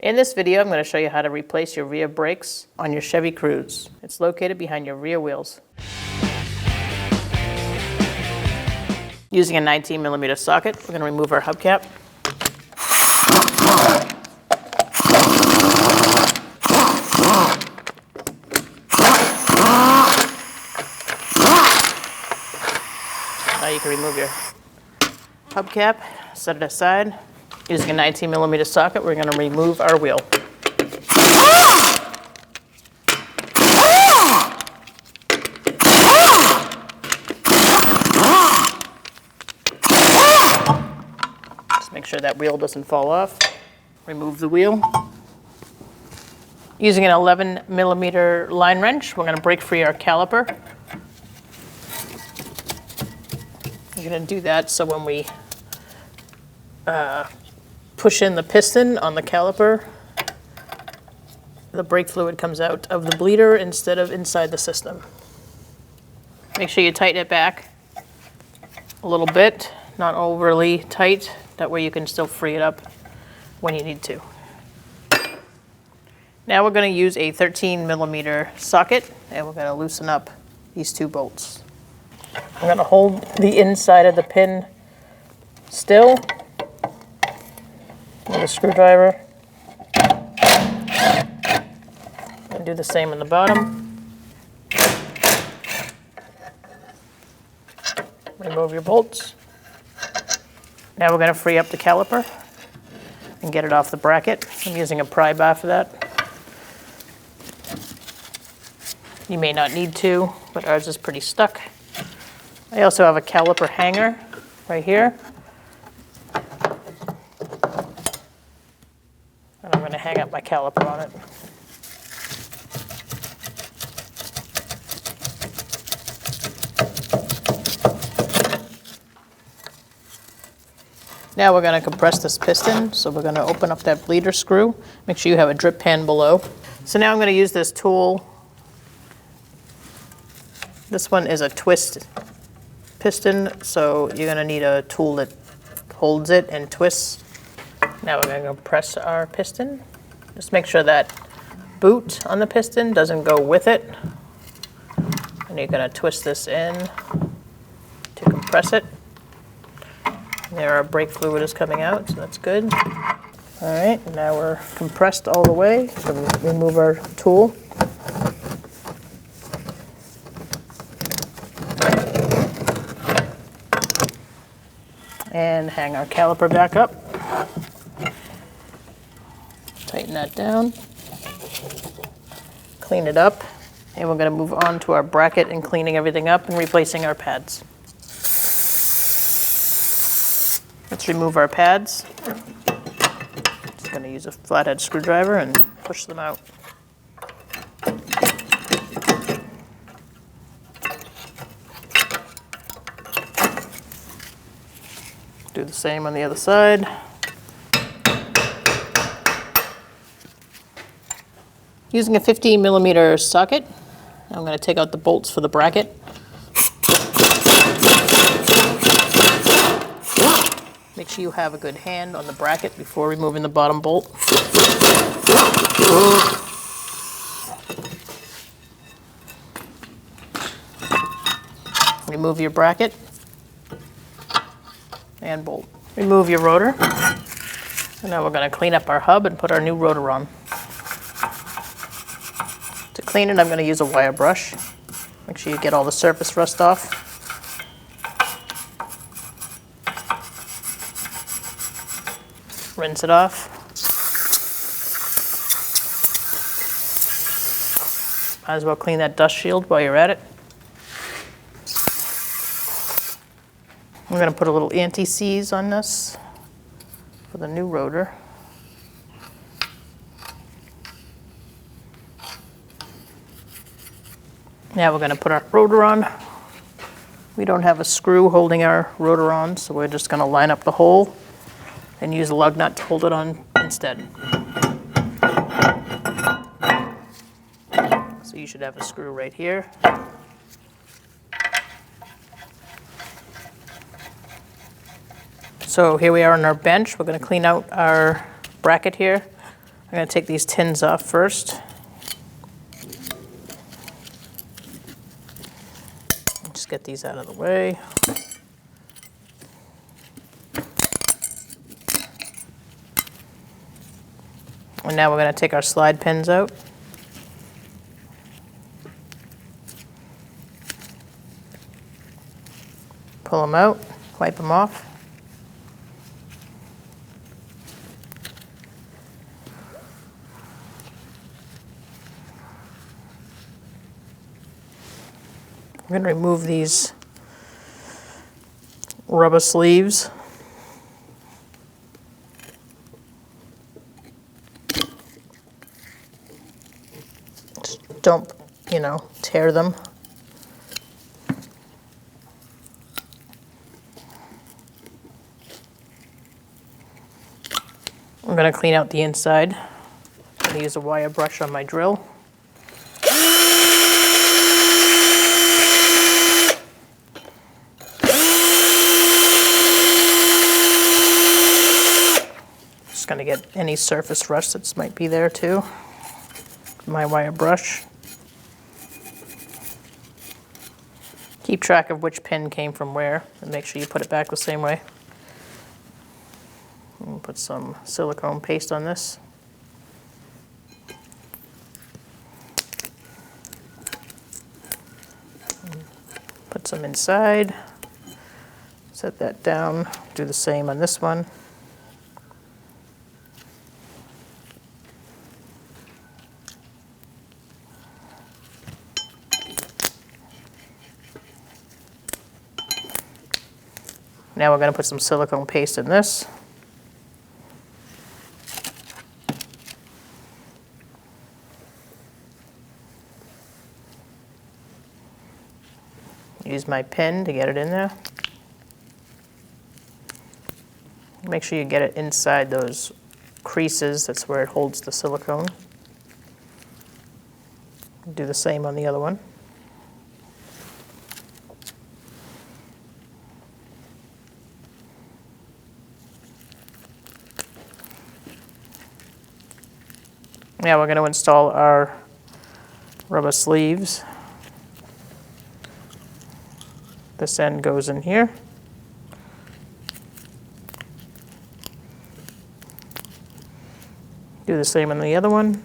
In this video, I'm going to show you how to replace your rear brakes on your Chevy Cruze. It's located behind your rear wheels. Using a 19mm socket, we're going to remove our hubcap. Now you can remove your hubcap, set it aside. Using a 19mm socket, we're going to remove our wheel. Just make sure that wheel doesn't fall off. Remove the wheel. Using an 11mm line wrench, we're going to break free our caliper. You're going to do that so when we push in the piston on the caliper, the brake fluid comes out of the bleeder instead of inside the system. Make sure you tighten it back a little bit, not overly tight. That way you can still free it up when you need to. Now we're going to use a 13mm socket and we're going to loosen up these two bolts. I'm going to hold the inside of the pin still with a screwdriver and do the same on the bottom. Remove your bolts. Now we're going to free up the caliper and get it off the bracket. I'm using a pry bar for that. You may not need to, but ours is pretty stuck. I also have a caliper hanger right here. And I'm going to hang up my caliper on it. Now we're going to compress this piston, so we're going to open up that bleeder screw. Make sure you have a drip pan below. So now I'm going to use this tool. This one is a twist piston, so you're going to need a tool that holds it and twists. Now we're going to compress our piston. Just make sure that boot on the piston doesn't go with it. And you're going to twist this in to compress it. There, our brake fluid is coming out, so that's good. All right, now we're compressed all the way. So we remove our tool. And hang our caliper back up. Tighten that down. Clean it up. And we're going to move on to our bracket and cleaning everything up and replacing our pads. Let's remove our pads. Just going to use a flathead screwdriver and push them out. Do the same on the other side. Using a 15mm socket, I'm going to take out the bolts for the bracket. Make sure you have a good hand on the bracket before removing the bottom bolt. Remove your bracket and bolt. Remove your rotor. And now we're going to clean up our hub and put our new rotor on. To clean it, I'm going to use a wire brush. Make sure you get all the surface rust off. Rinse it off. Might as well clean that dust shield while you're at it. I'm going to put a little anti-seize on this for the new rotor. Now we're going to put our rotor on. We don't have a screw holding our rotor on, so we're just going to line up the hole and use a lug nut to hold it on instead. So you should have a screw right here. So here we are on our bench. We're going to clean out our bracket here. I'm going to take these tins off first. Just get these out of the way. And now we're going to take our slide pins out. Pull them out, wipe them off. I'm going to remove these rubber sleeves. Just don't, tear them. I'm going to clean out the inside. I'm going to use a wire brush on my drill. Just going to get any surface rust that might be there too. My wire brush. Keep track of which pin came from where and make sure you put it back the same way. And put some silicone paste on this. Put some inside. Set that down. Do the same on this one. Now we're going to put some silicone paste in this. Use my pin to get it in there. Make sure you get it inside those creases. That's where it holds the silicone. Do the same on the other one. Now we're going to install our rubber sleeves. This end goes in here. Do the same on the other one.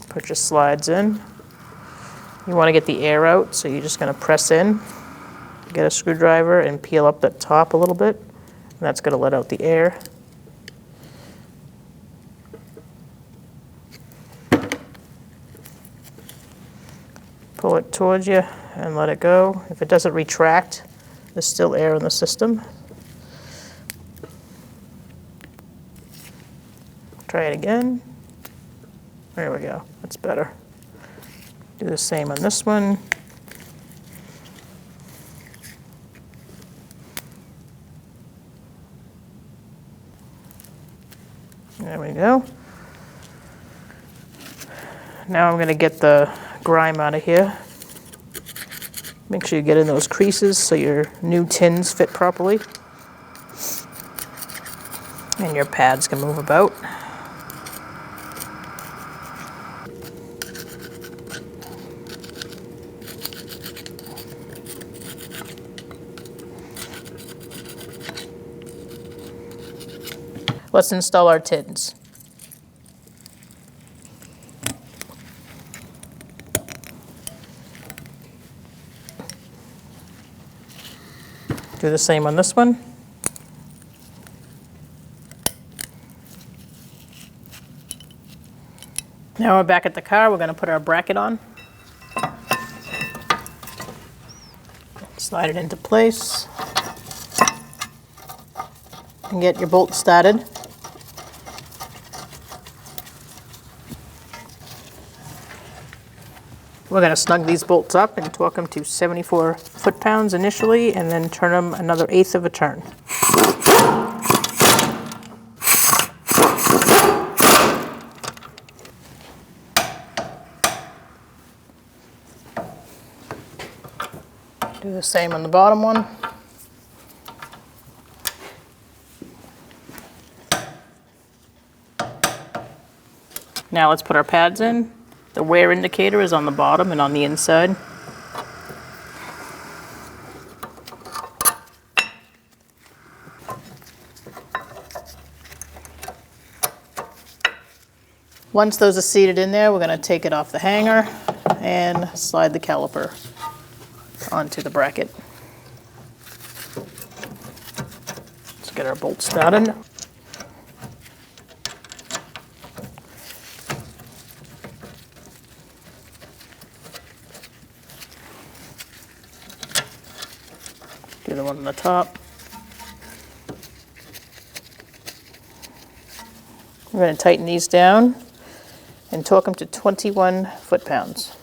Put your slides in. You want to get the air out, so you're just going to press in. Get a screwdriver and peel up that top a little bit. And that's going to let out the air. Pull it towards you and let it go. If it doesn't retract, there's still air in the system. Try it again. There we go. That's better. Do the same on this one. There we go. Now I'm going to get the grime out of here. Make sure you get in those creases so your new tins fit properly. And your pads can move about. Let's install our tins. Do the same on this one. Now we're back at the car. We're going to put our bracket on. Slide it into place. And get your bolt started. We're going to snug these bolts up and torque them to 74 foot-pounds initially, and then turn them another 1/8 of a turn. Do the same on the bottom one. Now let's put our pads in. The wear indicator is on the bottom and on the inside. Once those are seated in there, we're going to take it off the hanger and slide the caliper onto the bracket. Let's get our bolt started. Do the one on the top. We're going to tighten these down and torque them to 21 foot-pounds.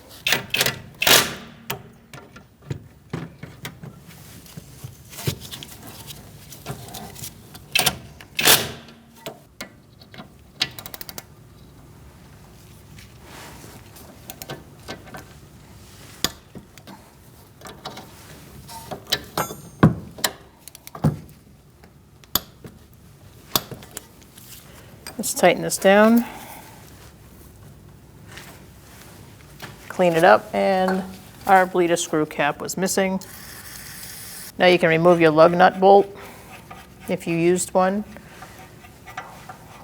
Let's tighten this down. Clean it up, and our bleeder screw cap was missing. Now you can remove your lug nut bolt if you used one,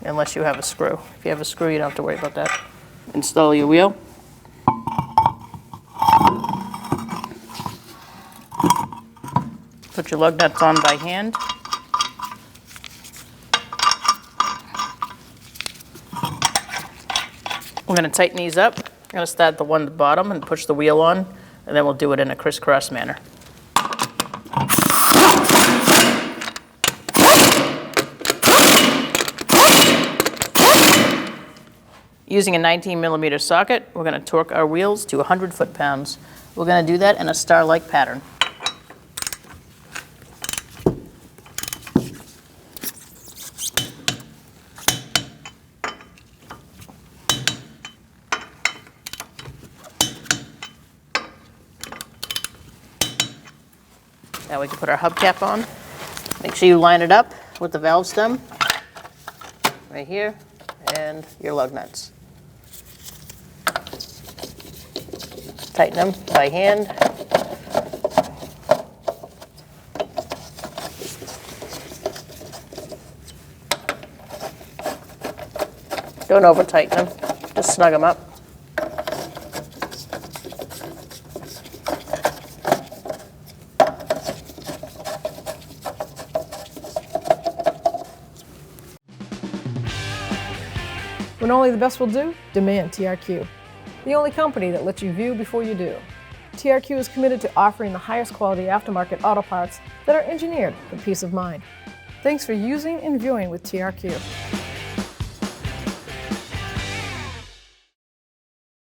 unless you have a screw. If you have a screw, you don't have to worry about that. Install your wheel. Put your lug nuts on by hand. We're going to tighten these up. I'm going to start the one at the bottom and push the wheel on, and then we'll do it in a crisscross manner. Using a 19mm socket, we're going to torque our wheels to 100 foot-pounds. We're going to do that in a star-like pattern. Now we can put our hubcap on. Make sure you line it up with the valve stem right here and your lug nuts. Tighten them by hand. Don't over tighten them, just snug them up. When only the best will do, demand TRQ. The only company that lets you view before you do. TRQ is committed to offering the highest quality aftermarket auto parts that are engineered for peace of mind. Thanks for using and viewing with TRQ.